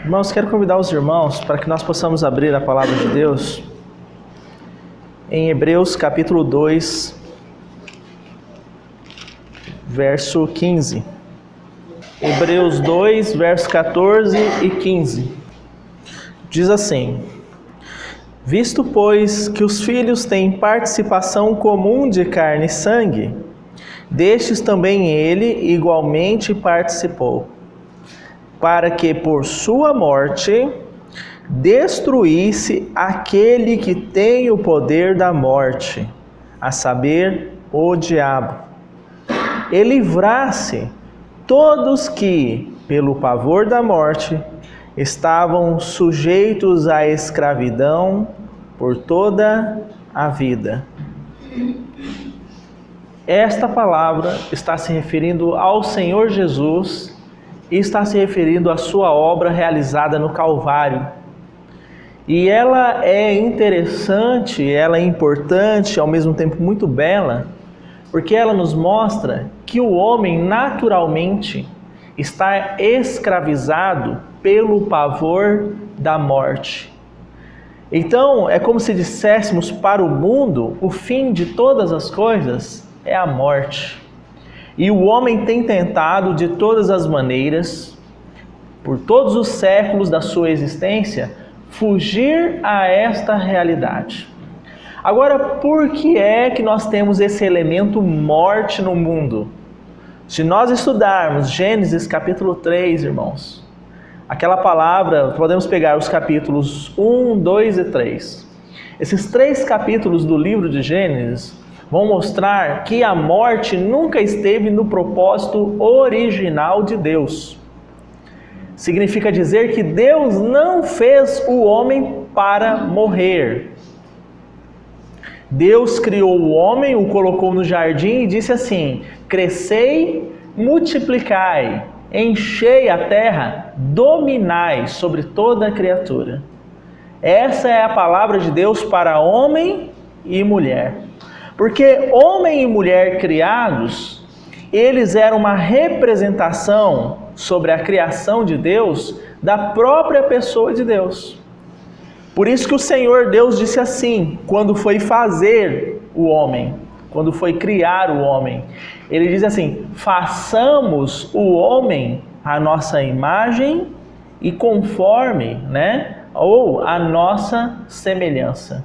Irmãos, quero convidar os irmãos para que nós possamos abrir a palavra de Deus em Hebreus capítulo 2, verso 15. Hebreus 2, versos 14 e 15. Diz assim: Visto, pois, que os filhos têm participação comum de carne e sangue, destes também ele igualmente participou, para que por sua morte destruísse aquele que tem o poder da morte, a saber, o diabo, e livrasse todos que, pelo pavor da morte, estavam sujeitos à escravidão por toda a vida. Esta palavra está se referindo ao Senhor Jesus e está se referindo à sua obra realizada no Calvário. E ela é interessante, ela é importante, ao mesmo tempo muito bela, porque ela nos mostra que o homem naturalmente está escravizado pelo pavor da morte. Então, é como se disséssemos para o mundo, o fim de todas as coisas é a morte. E o homem tem tentado de todas as maneiras, por todos os séculos da sua existência, fugir a esta realidade. Agora, por que é que nós temos esse elemento morte no mundo? Se nós estudarmos Gênesis capítulo 3, irmãos, aquela palavra, podemos pegar os capítulos 1, 2 e 3. Esses 3 capítulos do livro de Gênesis vão mostrar que a morte nunca esteve no propósito original de Deus. Significa dizer que Deus não fez o homem para morrer. Deus criou o homem, o colocou no jardim e disse assim: crescei, multiplicai, enchei a terra, dominai sobre toda a criatura. Essa é a palavra de Deus para homem e mulher. Porque homem e mulher criados, eles eram uma representação sobre a criação de Deus, da própria pessoa de Deus. Por isso que o Senhor Deus disse assim, quando foi fazer o homem, quando foi criar o homem, ele diz assim: façamos o homem à nossa imagem e conforme, ou a nossa semelhança.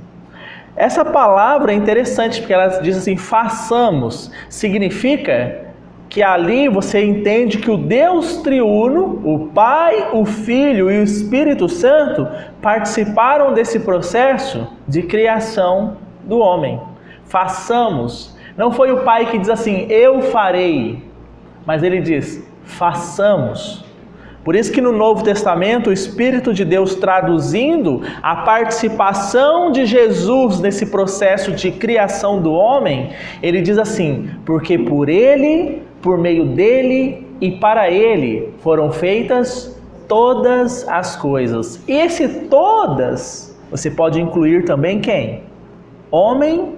Essa palavra é interessante porque ela diz assim, façamos, significa que ali você entende que o Deus triuno, o Pai, o Filho e o Espírito Santo participaram desse processo de criação do homem. Façamos. Não foi o Pai que diz assim, eu farei, mas ele diz, façamos. Por isso que no Novo Testamento, o Espírito de Deus traduzindo a participação de Jesus nesse processo de criação do homem, ele diz assim, porque por ele, por meio dele e para ele foram feitas todas as coisas. E esse todas, você pode incluir também quem? Homem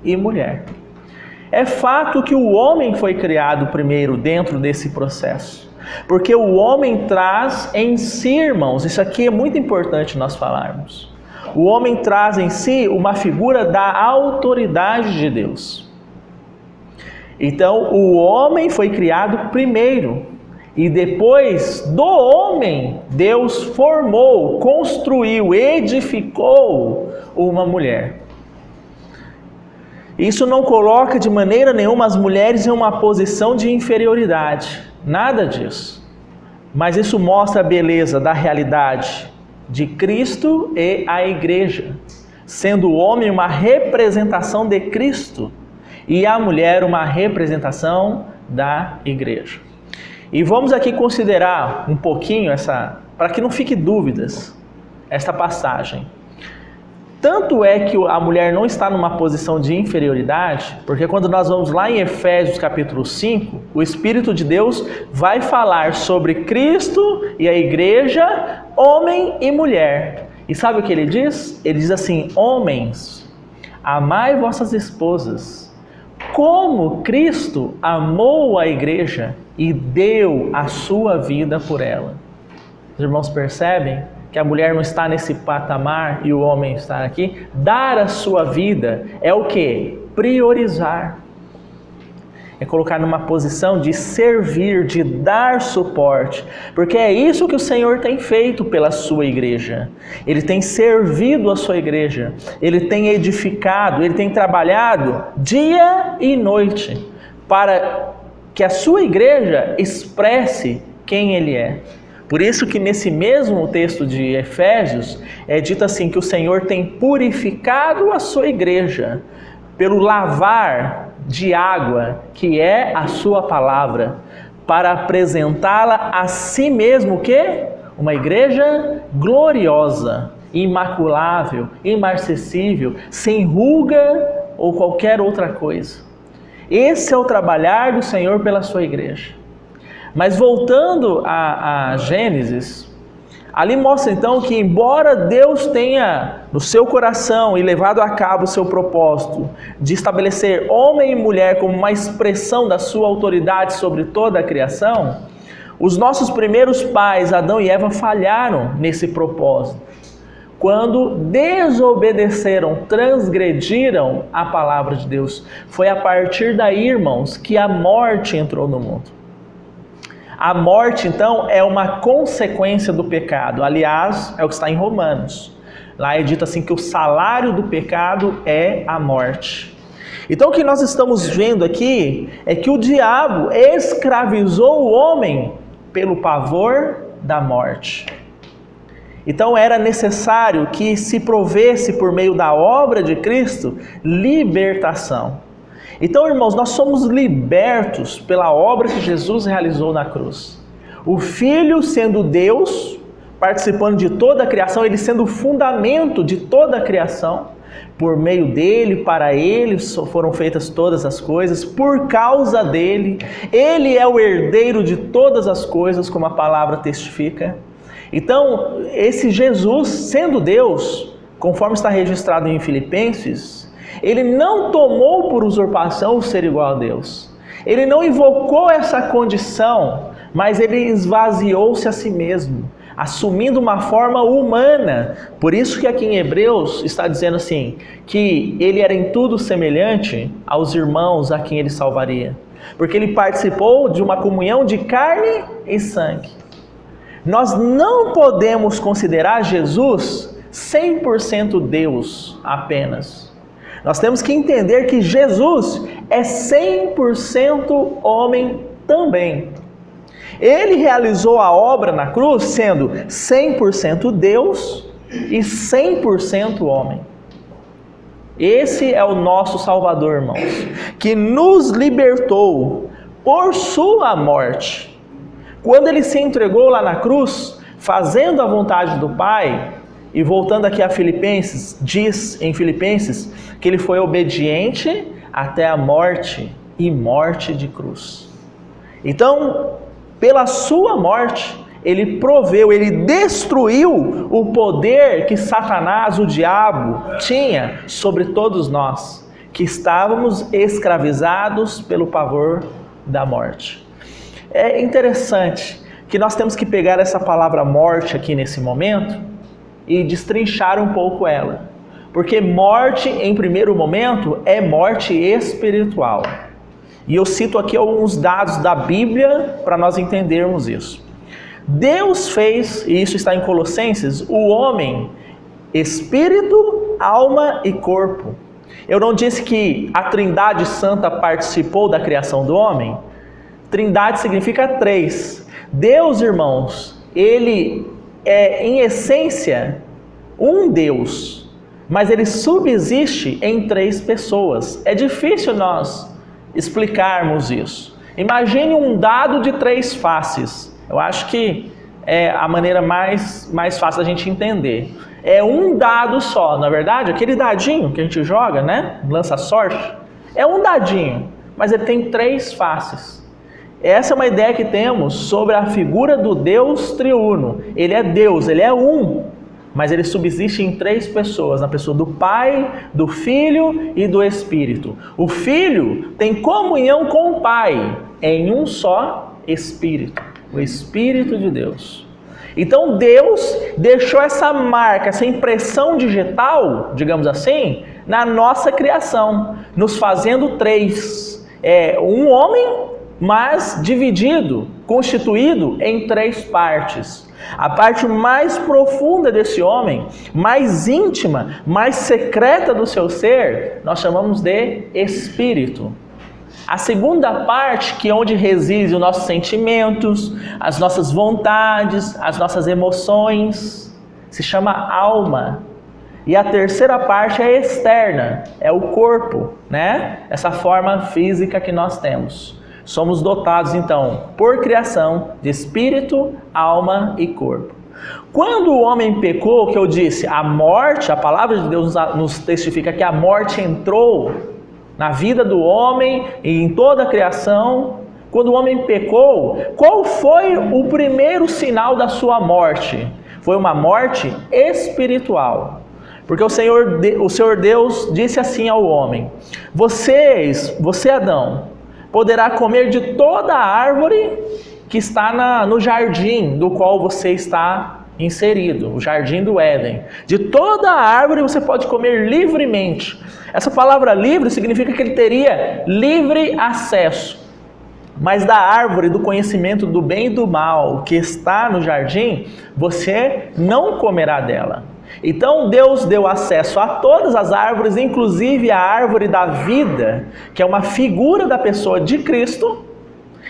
e mulher. É fato que o homem foi criado primeiro dentro desse processo. Porque o homem traz em si, irmãos, isso aqui é muito importante nós falarmos. O homem traz em si uma figura da autoridade de Deus. Então, o homem foi criado primeiro. E depois do homem, Deus formou, construiu, edificou uma mulher. Isso não coloca de maneira nenhuma as mulheres em uma posição de inferioridade. Nada disso. Mas isso mostra a beleza da realidade de Cristo e a igreja. Sendo o homem uma representação de Cristo e a mulher uma representação da igreja. E vamos aqui considerar um pouquinho para que não fique dúvidas, esta passagem. Tanto é que a mulher não está numa posição de inferioridade, porque quando nós vamos lá em Efésios capítulo 5, o Espírito de Deus vai falar sobre Cristo e a igreja, homem e mulher. E sabe o que ele diz? Ele diz assim, homens, amai vossas esposas, como Cristo amou a igreja e deu a sua vida por ela. Os irmãos percebem que a mulher não está nesse patamar e o homem está aqui? Dar a sua vida é o quê? Priorizar. É colocar numa posição de servir, de dar suporte. Porque é isso que o Senhor tem feito pela sua igreja. Ele tem servido a sua igreja. Ele tem edificado, ele tem trabalhado dia e noite para que a sua igreja expresse quem ele é. Por isso que nesse mesmo texto de Efésios é dito assim que o Senhor tem purificado a sua igreja pelo lavar de água, que é a sua palavra, para apresentá-la a si mesmo, o quê? Uma igreja gloriosa, imaculável, imarcessível, sem ruga ou qualquer outra coisa. Esse é o trabalhar do Senhor pela sua igreja. Mas voltando a Gênesis, ali mostra então que embora Deus tenha no seu coração e levado a cabo o seu propósito de estabelecer homem e mulher como uma expressão da sua autoridade sobre toda a criação, os nossos primeiros pais, Adão e Eva, falharam nesse propósito. Quando desobedeceram, transgrediram a palavra de Deus. Foi a partir daí, irmãos, que a morte entrou no mundo. A morte, então, é uma consequência do pecado. Aliás, é o que está em Romanos. Lá é dito assim que o salário do pecado é a morte. Então, o que nós estamos vendo aqui é que o diabo escravizou o homem pelo pavor da morte. Então, era necessário que se provesse por meio da obra de Cristo libertação. Então, irmãos, nós somos libertos pela obra que Jesus realizou na cruz. O Filho sendo Deus, participando de toda a criação, ele sendo o fundamento de toda a criação, por meio dele, para ele foram feitas todas as coisas, por causa dele, ele é o herdeiro de todas as coisas, como a palavra testifica. Então, esse Jesus, sendo Deus, conforme está registrado em Filipenses, ele não tomou por usurpação o ser igual a Deus. Ele não invocou essa condição, mas ele esvaziou-se a si mesmo, assumindo uma forma humana. Por isso que aqui em Hebreus está dizendo assim, que ele era em tudo semelhante aos irmãos a quem ele salvaria. Porque ele participou de uma comunhão de carne e sangue. Nós não podemos considerar Jesus 100% Deus apenas. Nós temos que entender que Jesus é 100% homem também. Ele realizou a obra na cruz sendo 100% Deus e 100% homem. Esse é o nosso Salvador, irmãos, que nos libertou por sua morte. Quando ele se entregou lá na cruz, fazendo a vontade do Pai, e voltando aqui a Filipenses, diz em Filipenses que ele foi obediente até a morte e morte de cruz. Então, pela sua morte, ele proveu, ele destruiu o poder que Satanás, o diabo, tinha sobre todos nós, que estávamos escravizados pelo pavor da morte. É interessante que nós temos que pegar essa palavra morte aqui nesse momento e destrinchar um pouco ela. Porque morte, em primeiro momento, é morte espiritual. E eu cito aqui alguns dados da Bíblia para nós entendermos isso. Deus fez, e isso está em Colossenses, o homem, espírito, alma e corpo. Eu não disse que a Trindade Santa participou da criação do homem? Trindade significa três. Deus, irmãos, ele é, em essência, um Deus, mas ele subsiste em três pessoas. É difícil nós explicarmos isso. Imagine um dado de três faces. Eu acho que é a maneira mais fácil da gente entender. É um dado só, na verdade, aquele dadinho que a gente joga, né? Lança sorte. É um dadinho, mas ele tem três faces. Essa é uma ideia que temos sobre a figura do Deus triuno. Ele é Deus, ele é um, mas ele subsiste em três pessoas, na pessoa do Pai, do Filho e do Espírito. O Filho tem comunhão com o Pai em um só Espírito, o Espírito de Deus. Então Deus deixou essa marca, essa impressão digital, digamos assim, na nossa criação, nos fazendo três. Um homem, mas dividido, constituído em três partes. A parte mais profunda desse homem, mais íntima, mais secreta do seu ser, nós chamamos de espírito. A segunda parte, que é onde residem os nossos sentimentos, as nossas vontades, as nossas emoções, se chama alma. E a terceira parte é externa, é o corpo, né? Essa forma física que nós temos. Somos dotados, então, por criação, de espírito, alma e corpo. Quando o homem pecou, que eu disse, a morte, a palavra de Deus nos testifica que a morte entrou na vida do homem e em toda a criação. Quando o homem pecou, qual foi o primeiro sinal da sua morte? Foi uma morte espiritual. Porque o Senhor Deus disse assim ao homem: você Adão, poderá comer de toda a árvore que está no jardim do qual você está inserido, o jardim do Éden. De toda a árvore você pode comer livremente. Essa palavra livre significa que ele teria livre acesso. Mas da árvore do conhecimento do bem e do mal que está no jardim, você não comerá dela. Então Deus deu acesso a todas as árvores, inclusive a árvore da vida, que é uma figura da pessoa de Cristo.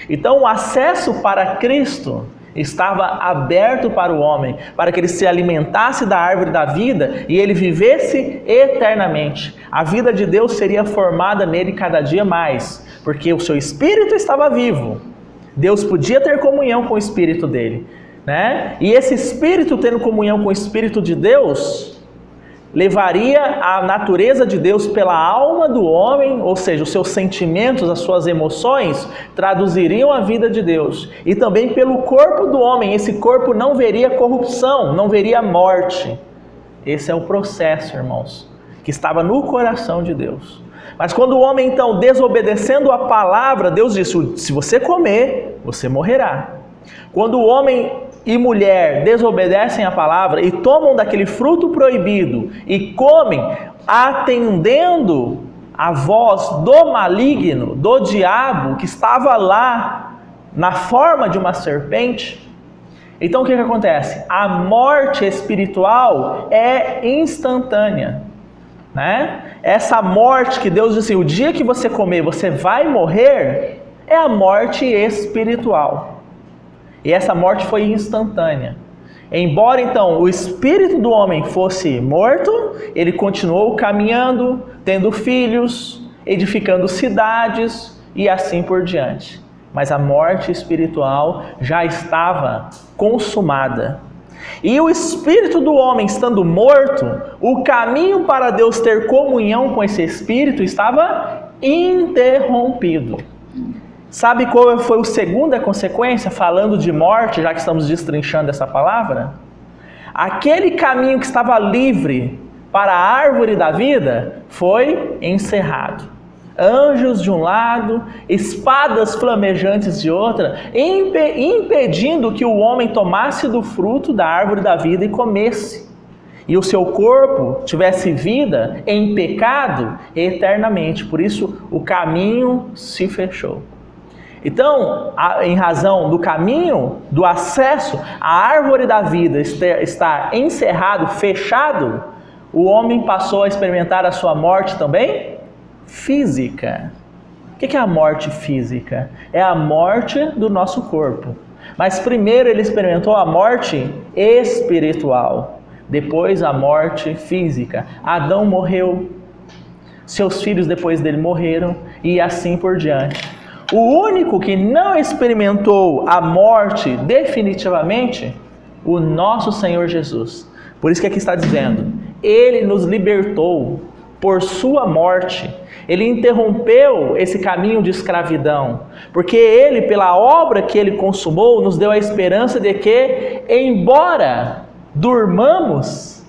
Então o acesso para Cristo estava aberto para o homem, para que ele se alimentasse da árvore da vida e ele vivesse eternamente. A vida de Deus seria formada nele cada dia mais, porque o seu espírito estava vivo. Deus podia ter comunhão com o espírito dele, né? E esse espírito, tendo comunhão com o espírito de Deus, levaria a natureza de Deus pela alma do homem, ou seja, os seus sentimentos, as suas emoções, traduziriam a vida de Deus. E também pelo corpo do homem, esse corpo não veria corrupção, não veria morte. Esse é o processo, irmãos, que estava no coração de Deus. Mas quando o homem, então, desobedecendo a palavra, Deus disse: se você comer, você morrerá. Quando o homem e mulher desobedecem a palavra e tomam daquele fruto proibido e comem, atendendo a voz do maligno, do diabo, que estava lá na forma de uma serpente, então o que acontece? A morte espiritual é instantânea, né? Essa morte que Deus disse, o dia que você comer, você vai morrer, é a morte espiritual. E essa morte foi instantânea. Embora então o espírito do homem fosse morto, ele continuou caminhando, tendo filhos, edificando cidades e assim por diante. Mas a morte espiritual já estava consumada. E o espírito do homem estando morto, o caminho para Deus ter comunhão com esse espírito estava interrompido. Sabe qual foi a segunda consequência, falando de morte, já que estamos destrinchando essa palavra? Aquele caminho que estava livre para a árvore da vida foi encerrado. Anjos de um lado, espadas flamejantes de outra, impedindo que o homem tomasse do fruto da árvore da vida e comesse. E o seu corpo tivesse vida em pecado eternamente. Por isso o caminho se fechou. Então, em razão do caminho, do acesso, a árvore da vida estar encerrado, fechado, o homem passou a experimentar a sua morte também física. O que é a morte física? É a morte do nosso corpo. Mas primeiro ele experimentou a morte espiritual, depois a morte física. Adão morreu, seus filhos depois dele morreram e assim por diante. O único que não experimentou a morte definitivamente, o nosso Senhor Jesus. Por isso que aqui está dizendo, Ele nos libertou por sua morte. Ele interrompeu esse caminho de escravidão, porque Ele, pela obra que Ele consumou, nos deu a esperança de que, embora durmamos,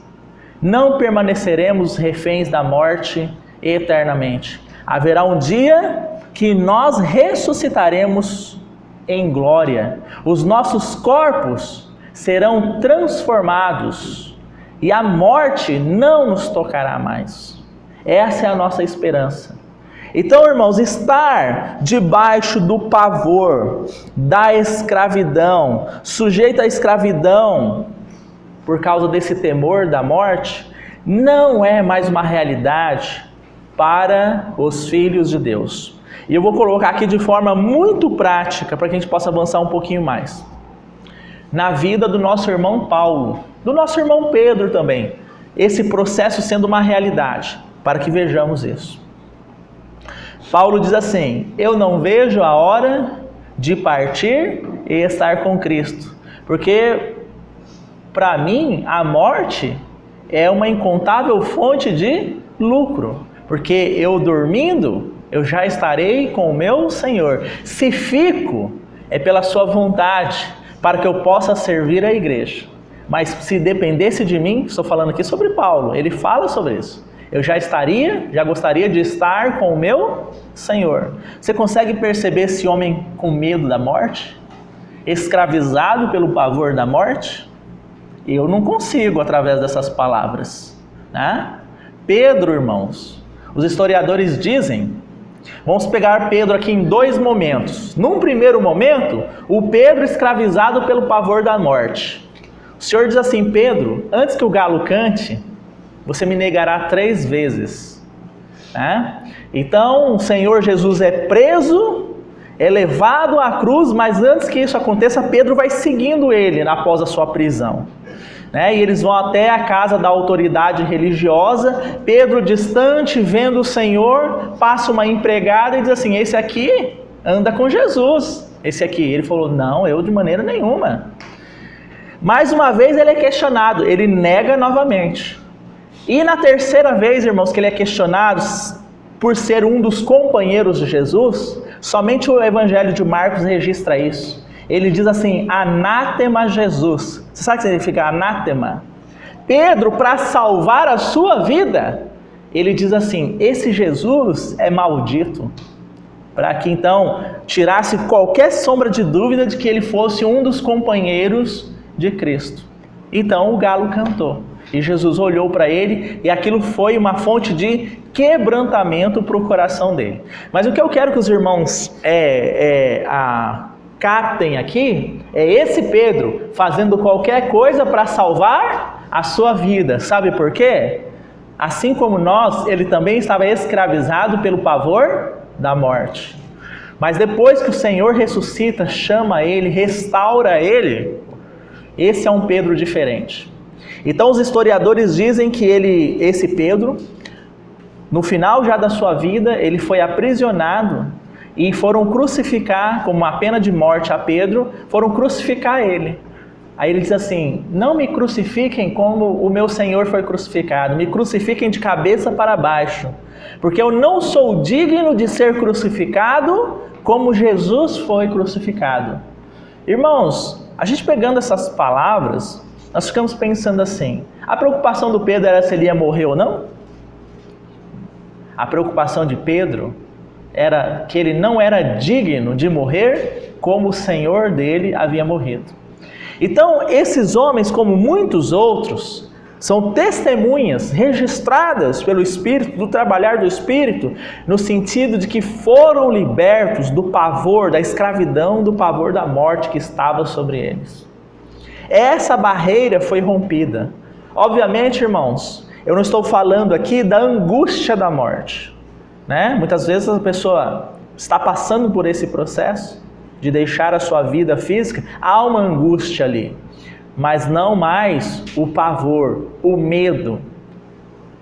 não permaneceremos reféns da morte eternamente. Haverá um dia que nós ressuscitaremos em glória. Os nossos corpos serão transformados e a morte não nos tocará mais. Essa é a nossa esperança. Então, irmãos, estar debaixo do pavor da escravidão, sujeito à escravidão por causa desse temor da morte, não é mais uma realidade para os filhos de Deus. E eu vou colocar aqui de forma muito prática para que a gente possa avançar um pouquinho mais. Na vida do nosso irmão Paulo, do nosso irmão Pedro também, esse processo sendo uma realidade, para que vejamos isso. Paulo diz assim: eu não vejo a hora de partir e estar com Cristo, porque para mim a morte é uma incontável fonte de lucro, porque eu dormindo, eu já estarei com o meu Senhor. Se fico, é pela sua vontade, para que eu possa servir a igreja. Mas se dependesse de mim, estou falando aqui sobre Paulo, ele fala sobre isso. Eu já gostaria de estar com o meu Senhor. Você consegue perceber esse homem com medo da morte? Escravizado pelo pavor da morte? Eu não consigo através dessas palavras, né? Pedro, irmãos, os historiadores dizem, vamos pegar Pedro aqui em dois momentos. Num primeiro momento, o Pedro escravizado pelo pavor da morte. O Senhor diz assim: Pedro, antes que o galo cante, você me negará 3 vezes. Né? Então, o Senhor Jesus é preso, é levado à cruz, mas antes que isso aconteça, Pedro vai seguindo ele após a sua prisão. Né? E eles vão até a casa da autoridade religiosa. Pedro, distante, vendo o Senhor, passa uma empregada e diz assim: esse aqui anda com Jesus. Esse aqui. Ele falou: não, eu de maneira nenhuma. Mais uma vez ele é questionado, ele nega novamente. E na terceira vez, irmãos, que ele é questionado por ser um dos companheiros de Jesus, somente o Evangelho de Marcos registra isso. Ele diz assim: anátema Jesus. Você sabe o que significa anátema? Pedro, para salvar a sua vida, ele diz assim: esse Jesus é maldito. Para que então tirasse qualquer sombra de dúvida de que ele fosse um dos companheiros de Cristo. Então o galo cantou. E Jesus olhou para ele e aquilo foi uma fonte de quebrantamento para o coração dele. Mas o que eu quero que os irmãos captem aqui é esse Pedro fazendo qualquer coisa para salvar a sua vida. Sabe por quê? Assim como nós, ele também estava escravizado pelo pavor da morte. Mas depois que o Senhor ressuscita, chama ele, restaura ele, esse é um Pedro diferente. Então os historiadores dizem que esse Pedro, no final já da sua vida, ele foi aprisionado e foram crucificar, como uma pena de morte a Pedro, foram crucificar ele. Aí ele diz assim: não me crucifiquem como o meu Senhor foi crucificado, me crucifiquem de cabeça para baixo, porque eu não sou digno de ser crucificado como Jesus foi crucificado. Irmãos, a gente pegando essas palavras, nós ficamos pensando assim: a preocupação do Pedro era se ele ia morrer ou não? A preocupação de Pedro era que ele não era digno de morrer como o Senhor dele havia morrido. Então, esses homens, como muitos outros, são testemunhas registradas pelo Espírito, do trabalhar do Espírito, no sentido de que foram libertos do pavor, da escravidão, do pavor da morte que estava sobre eles. Essa barreira foi rompida. Obviamente, irmãos, eu não estou falando aqui da angústia da morte, né? Muitas vezes a pessoa está passando por esse processo de deixar a sua vida física, há uma angústia ali, mas não mais o pavor, o medo,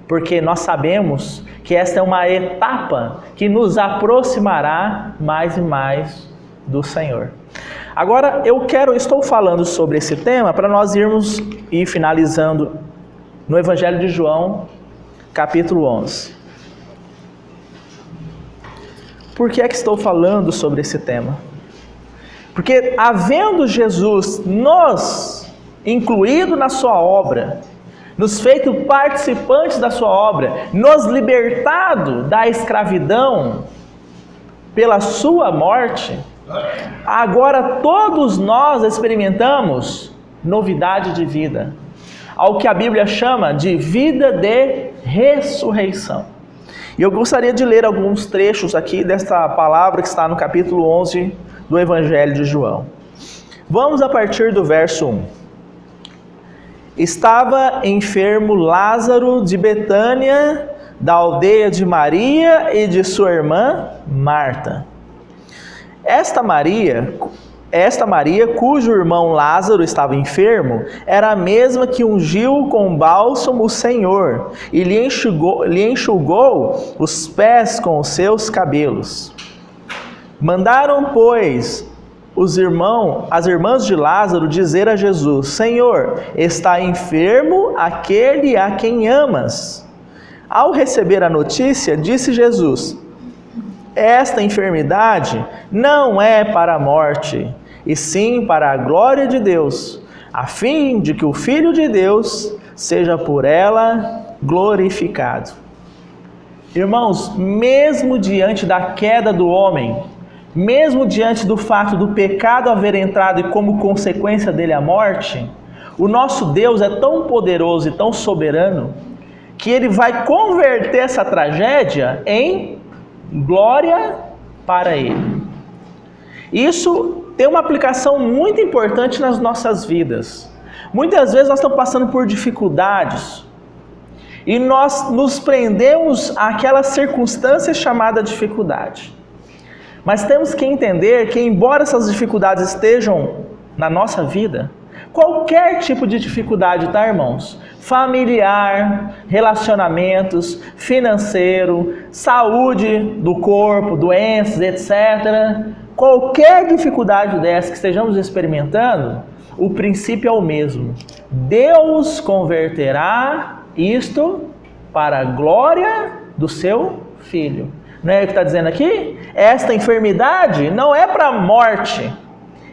porque nós sabemos que esta é uma etapa que nos aproximará mais e mais do Senhor. Agora estou falando sobre esse tema para nós irmos e finalizando no Evangelho de João, capítulo 11. Por que é que estou falando sobre esse tema? Porque havendo Jesus nos incluído na sua obra, nos feito participantes da sua obra, nos libertado da escravidão pela sua morte, agora todos nós experimentamos novidade de vida, ao que a Bíblia chama de vida de ressurreição. E eu gostaria de ler alguns trechos aqui desta palavra que está no capítulo 11 do Evangelho de João. Vamos a partir do verso 1. Estava enfermo Lázaro de Betânia, da aldeia de Maria e de sua irmã Marta. Esta Maria, cujo irmão Lázaro estava enfermo, era a mesma que ungiu com bálsamo o Senhor e lhe enxugou os pés com os seus cabelos. Mandaram, pois, as irmãs de Lázaro dizer a Jesus: Senhor, está enfermo aquele a quem amas. Ao receber a notícia, disse Jesus: esta enfermidade não é para a morte, e sim para a glória de Deus, a fim de que o Filho de Deus seja por ela glorificado. Irmãos, mesmo diante da queda do homem, mesmo diante do fato do pecado haver entrado e como consequência dele a morte, o nosso Deus é tão poderoso e tão soberano que Ele vai converter essa tragédia em glória para Ele. Isso tem uma aplicação muito importante nas nossas vidas. Muitas vezes nós estamos passando por dificuldades e nós nos prendemos àquela circunstância chamada dificuldade. Mas temos que entender que, embora essas dificuldades estejam na nossa vida, qualquer tipo de dificuldade, tá, irmãos? Familiar, relacionamentos, financeiro, saúde do corpo, doenças, etc. Qualquer dificuldade dessa que estejamos experimentando, o princípio é o mesmo. Deus converterá isto para a glória do seu Filho. Não é o que está dizendo aqui? Esta enfermidade não é para a morte.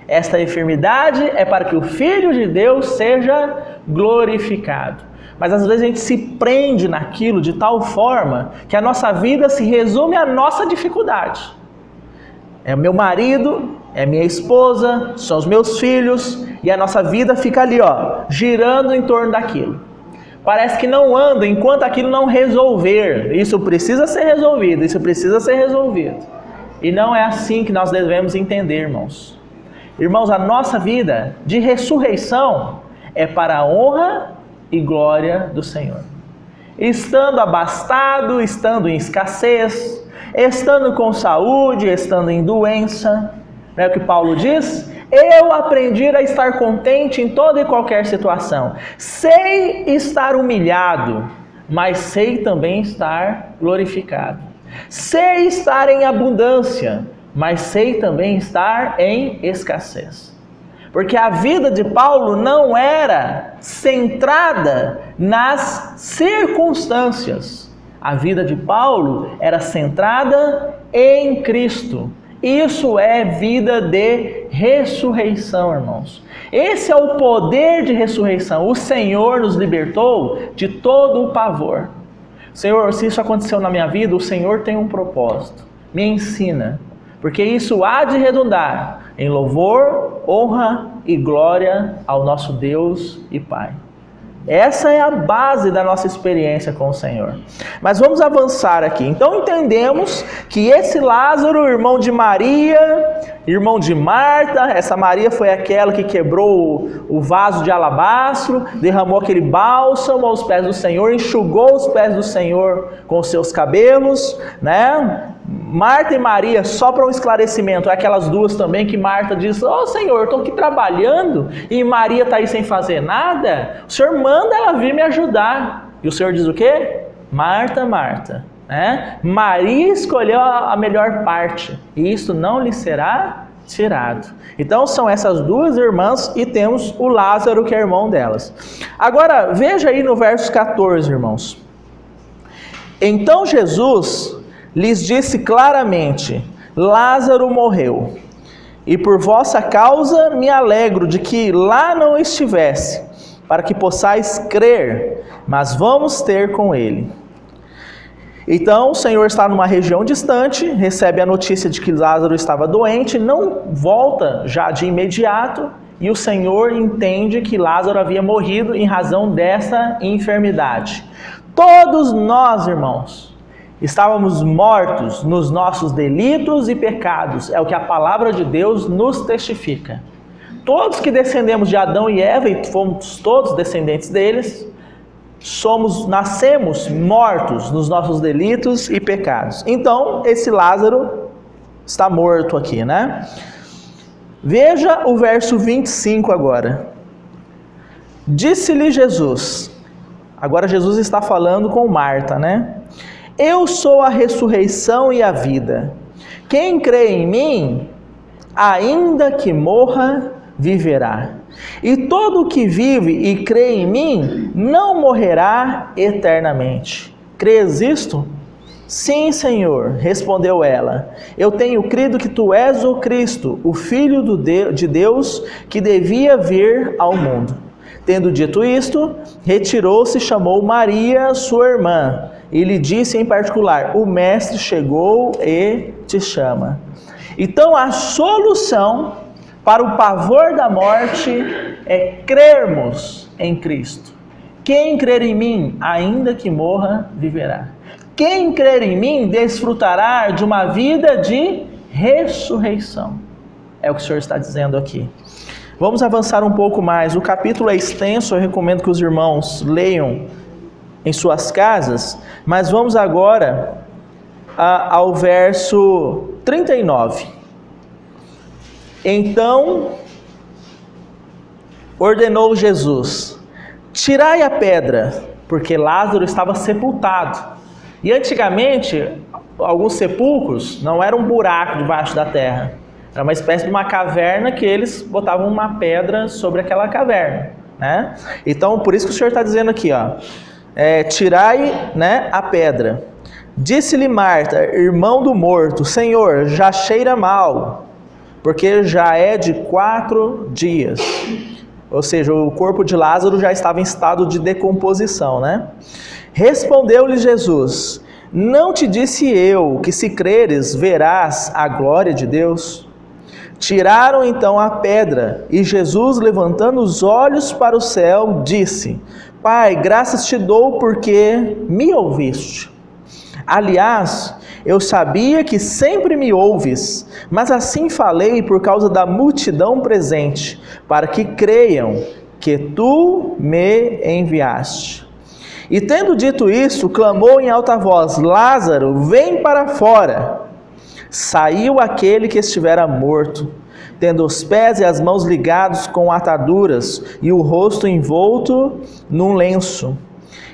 Esta enfermidade é para que o Filho de Deus seja glorificado. Mas às vezes a gente se prende naquilo de tal forma que a nossa vida se resume à nossa dificuldade. É meu marido, é minha esposa, são os meus filhos, e a nossa vida fica ali, girando em torno daquilo. Parece que não anda enquanto aquilo não resolver. Isso precisa ser resolvido, isso precisa ser resolvido. E não é assim que nós devemos entender, irmãos. Irmãos, a nossa vida de ressurreição é para a honra e glória do Senhor. Estando abastado, estando em escassez, estando com saúde, estando em doença, não é o que Paulo diz? Eu aprendi a estar contente em toda e qualquer situação. Sei estar humilhado, mas sei também estar glorificado. Sei estar em abundância, mas sei também estar em escassez. Porque a vida de Paulo não era centrada nas circunstâncias. A vida de Paulo era centrada em Cristo. Isso é vida de ressurreição, irmãos. Esse é o poder de ressurreição. O Senhor nos libertou de todo o pavor. Senhor, se isso aconteceu na minha vida, o Senhor tem um propósito. Me ensina. Porque isso há de redundar em louvor, honra e glória ao nosso Deus e Pai. Essa é a base da nossa experiência com o Senhor. Mas vamos avançar aqui. Então entendemos que esse Lázaro, irmão de Maria, irmão de Marta, essa Maria foi aquela que quebrou o vaso de alabastro, derramou aquele bálsamo aos pés do Senhor, enxugou os pés do Senhor com os seus cabelos, né? Marta e Maria, só para um esclarecimento, é aquelas duas também que Marta diz: Senhor, estou aqui trabalhando e Maria está aí sem fazer nada, o Senhor manda ela vir me ajudar. E o Senhor diz o quê? Marta, Marta, né? Maria escolheu a melhor parte e isso não lhe será tirado. Então são essas duas irmãs e temos o Lázaro, que é irmão delas. Agora veja aí no verso 14, irmãos. Então Jesus lhes disse claramente: Lázaro morreu, e por vossa causa me alegro de que lá não estivesse, para que possais crer, mas vamos ter com ele. Então o Senhor está numa região distante, recebe a notícia de que Lázaro estava doente, não volta já de imediato, e o Senhor entende que Lázaro havia morrido em razão dessa enfermidade. Todos nós, irmãos, estávamos mortos nos nossos delitos e pecados, é o que a palavra de Deus nos testifica. Todos que descendemos de Adão e Eva, e fomos todos descendentes deles, nascemos mortos nos nossos delitos e pecados. Então, esse Lázaro está morto aqui, né? Veja o verso 25 agora. Disse-lhe Jesus, agora Jesus está falando com Marta, né? Eu sou a ressurreição e a vida. Quem crê em mim, ainda que morra, viverá. E todo o que vive e crê em mim, não morrerá eternamente. Crês isto? Sim, Senhor, respondeu ela. Eu tenho crido que tu és o Cristo, o Filho de Deus, que devia vir ao mundo. Tendo dito isto, retirou-se e chamou Maria, sua irmã, e lhe disse em particular, o Mestre chegou e te chama. Então a solução para o pavor da morte é crermos em Cristo. Quem crer em mim, ainda que morra, viverá. Quem crer em mim, desfrutará de uma vida de ressurreição. É o que o Senhor está dizendo aqui. Vamos avançar um pouco mais. O capítulo é extenso, eu recomendo que os irmãos leiam em suas casas, mas vamos agora ao verso 39. Então, ordenou Jesus, tirai a pedra, porque Lázaro estava sepultado. E antigamente, alguns sepulcros não eram um buraco debaixo da terra. Era uma espécie de uma caverna que eles botavam uma pedra sobre aquela caverna, né? Então, por isso que o Senhor está dizendo aqui, ó, tirai, né, a pedra. Disse-lhe Marta, irmão do morto, Senhor, já cheira mal, porque já é de 4 dias. Ou seja, o corpo de Lázaro já estava em estado de decomposição, né? Respondeu-lhe Jesus, não te disse eu que se creres verás a glória de Deus? Tiraram então a pedra e Jesus, levantando os olhos para o céu, disse, Pai, graças te dou porque me ouviste. Aliás, eu sabia que sempre me ouves, mas assim falei por causa da multidão presente, para que creiam que tu me enviaste. E tendo dito isso, clamou em alta voz, Lázaro, vem para fora. Saiu aquele que estivera morto, tendo os pés e as mãos ligados com ataduras e o rosto envolto num lenço.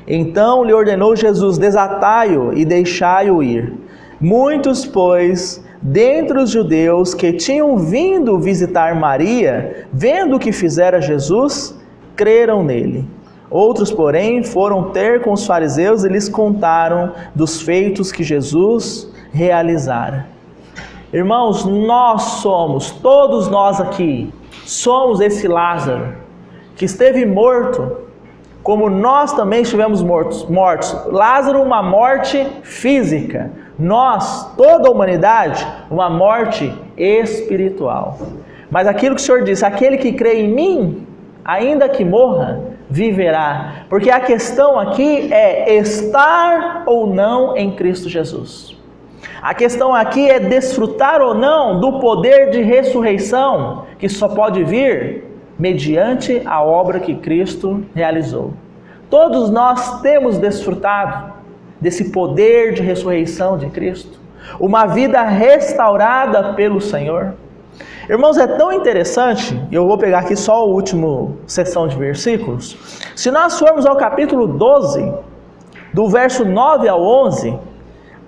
Então lhe ordenou Jesus, desatai-o e deixai-o ir. Muitos, pois, dentre os judeus que tinham vindo visitar Maria, vendo o que fizera Jesus, creram nele. Outros, porém, foram ter com os fariseus e lhes contaram dos feitos que Jesus realizara. Irmãos, todos nós aqui, somos esse Lázaro, que esteve morto, como nós também estivemos mortos. Lázaro, uma morte física. Nós, toda a humanidade, uma morte espiritual. Mas aquilo que o Senhor disse, aquele que crê em mim, ainda que morra, viverá. Porque a questão aqui é estar ou não em Cristo Jesus. A questão aqui é desfrutar ou não do poder de ressurreição que só pode vir mediante a obra que Cristo realizou. Todos nós temos desfrutado desse poder de ressurreição de Cristo, uma vida restaurada pelo Senhor. Irmãos, é tão interessante, eu vou pegar aqui só a última seção de versículos. Se nós formos ao capítulo 12, do verso 9 ao 11,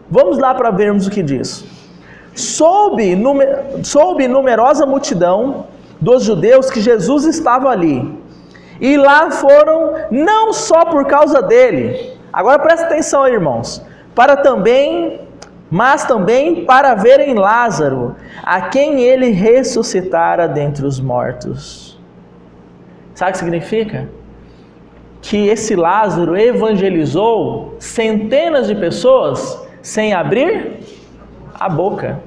vamos lá para vermos o que diz. Soube numerosa multidão dos judeus que Jesus estava ali, e lá foram não só por causa dele, agora presta atenção aí, irmãos, mas também para verem Lázaro, a quem ele ressuscitara dentre os mortos. Sabe o que significa? Que esse Lázaro evangelizou centenas de pessoas sem abrir a boca.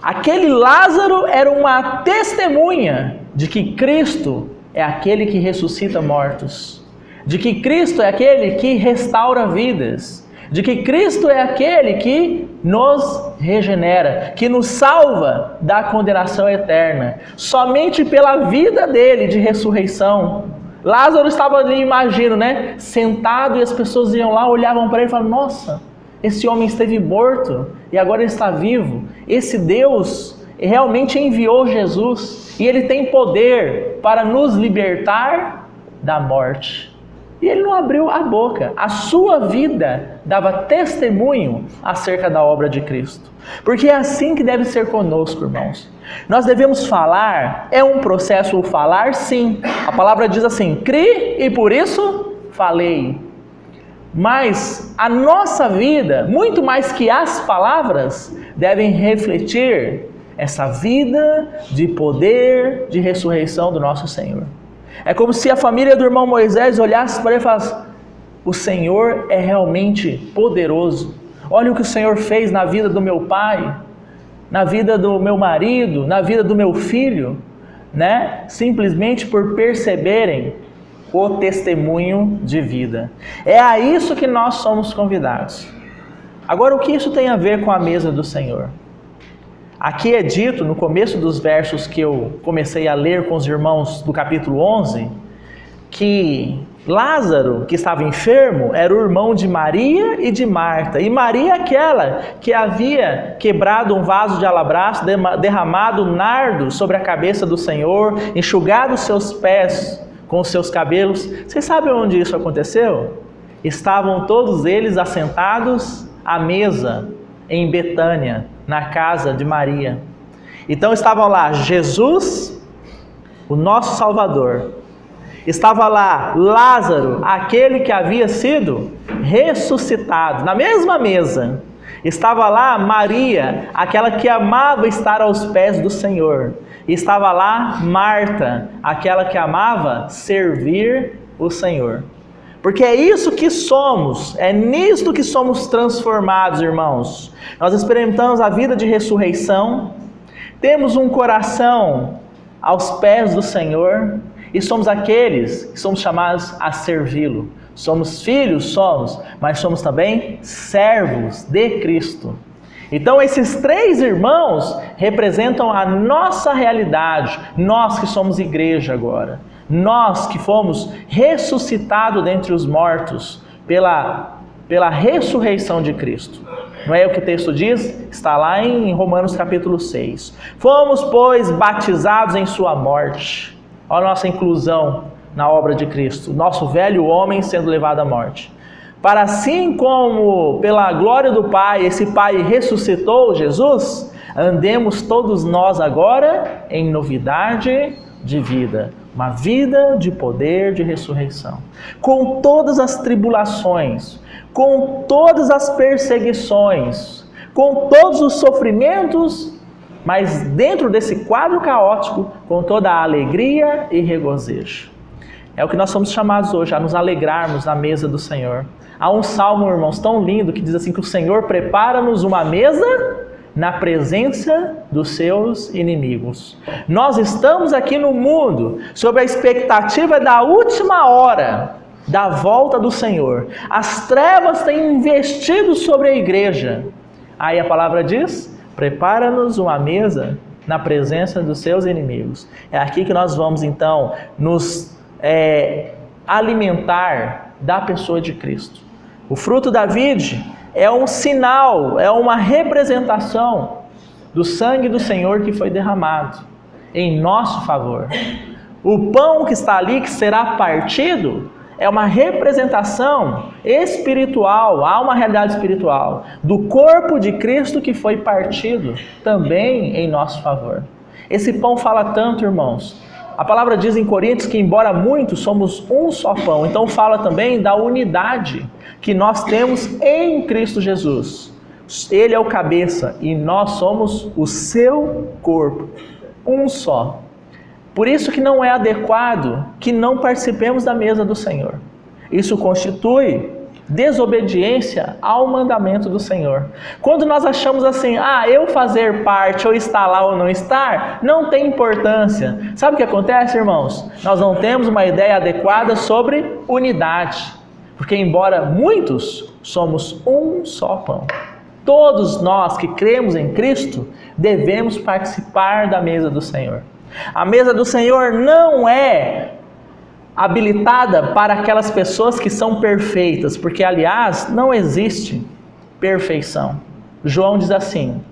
Aquele Lázaro era uma testemunha de que Cristo é aquele que ressuscita mortos, de que Cristo é aquele que restaura vidas, de que Cristo é aquele que nos regenera, que nos salva da condenação eterna, somente pela vida dele de ressurreição. Lázaro estava ali, imagino, né, sentado, e as pessoas iam lá, olhavam para ele e falavam: nossa, esse homem esteve morto e agora ele está vivo. Esse Deus realmente enviou Jesus e ele tem poder para nos libertar da morte. E ele não abriu a boca. A sua vida dava testemunho acerca da obra de Cristo. Porque é assim que deve ser conosco, irmãos. Nós devemos falar, é um processo o falar, sim. A palavra diz assim: cri e por isso falei. Mas a nossa vida, muito mais que as palavras, devem refletir essa vida de poder, de ressurreição do nosso Senhor. É como se a família do irmão Moisés olhasse para ele e falasse: o Senhor é realmente poderoso. Olha o que o Senhor fez na vida do meu pai, na vida do meu marido, na vida do meu filho, né? Simplesmente por perceberem o testemunho de vida. É a isso que nós somos convidados. Agora, o que isso tem a ver com a mesa do Senhor? Aqui é dito, no começo dos versos que eu comecei a ler com os irmãos do capítulo 11, que Lázaro, que estava enfermo, era o irmão de Maria e de Marta. E Maria, aquela que havia quebrado um vaso de alabastro, derramado nardo sobre a cabeça do Senhor, enxugado os seus pés com os seus cabelos. Vocês sabem onde isso aconteceu? Estavam todos eles assentados à mesa em Betânia, na casa de Maria. Então estavam lá Jesus, o nosso Salvador. Estava lá Lázaro, aquele que havia sido ressuscitado, na mesma mesa. Estava lá Maria, aquela que amava estar aos pés do Senhor. Estava lá Marta, aquela que amava servir o Senhor. Porque é isso que somos, é nisto que somos transformados, irmãos. Nós experimentamos a vida de ressurreição, temos um coração aos pés do Senhor e somos aqueles que somos chamados a servi-lo. Somos filhos, somos, mas somos também servos de Cristo. Então esses três irmãos representam a nossa realidade, nós que somos igreja agora. Nós que fomos ressuscitados dentre os mortos pela ressurreição de Cristo. Não é o que o texto diz? Está lá em Romanos capítulo 6. Fomos, pois, batizados em sua morte. Olha a nossa inclusão na obra de Cristo. Nosso velho homem sendo levado à morte. Para assim como pela glória do Pai, esse Pai ressuscitou Jesus, andemos todos nós agora em novidade de vida. Uma vida de poder, de ressurreição. Com todas as tribulações, com todas as perseguições, com todos os sofrimentos, mas dentro desse quadro caótico, com toda a alegria e regozijo. É o que nós somos chamados hoje, a nos alegrarmos na mesa do Senhor. Há um salmo, irmãos, tão lindo que diz assim, que o Senhor prepara-nos uma mesa na presença dos seus inimigos. Nós estamos aqui no mundo sob a expectativa da última hora da volta do Senhor. As trevas têm investido sobre a igreja. Aí a palavra diz: prepara-nos uma mesa na presença dos seus inimigos. É aqui que nós vamos então nos alimentar da pessoa de Cristo. O fruto da vide é um sinal, é uma representação do sangue do Senhor que foi derramado em nosso favor. O pão que está ali, que será partido, é uma representação espiritual, há uma realidade espiritual, do corpo de Cristo que foi partido também em nosso favor. Esse pão fala tanto, irmãos. A palavra diz em Coríntios que, embora muitos, somos um só pão. Então fala também da unidade que nós temos em Cristo Jesus. Ele é o cabeça e nós somos o seu corpo, um só. Por isso que não é adequado que não participemos da mesa do Senhor. Isso constitui desobediência ao mandamento do Senhor. Quando nós achamos assim, eu fazer parte ou estar lá ou não estar, não tem importância. Sabe o que acontece, irmãos? Nós não temos uma ideia adequada sobre unidade. Porque embora muitos, somos um só pão. Todos nós que cremos em Cristo devemos participar da mesa do Senhor. A mesa do Senhor não é habilitada para aquelas pessoas que são perfeitas, porque, aliás, não existe perfeição. João diz assim: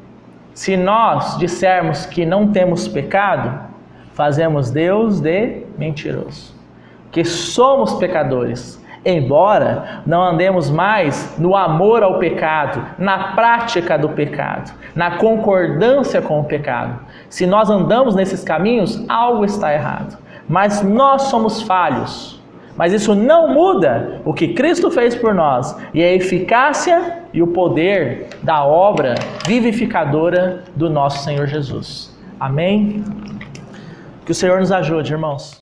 se nós dissermos que não temos pecado, fazemos Deus de mentiroso, que somos pecadores, embora não andemos mais no amor ao pecado, na prática do pecado, na concordância com o pecado. Se nós andamos nesses caminhos, algo está errado. Mas nós somos falhos. Mas isso não muda o que Cristo fez por nós e a eficácia e o poder da obra vivificadora do nosso Senhor Jesus. Amém? Que o Senhor nos ajude, irmãos.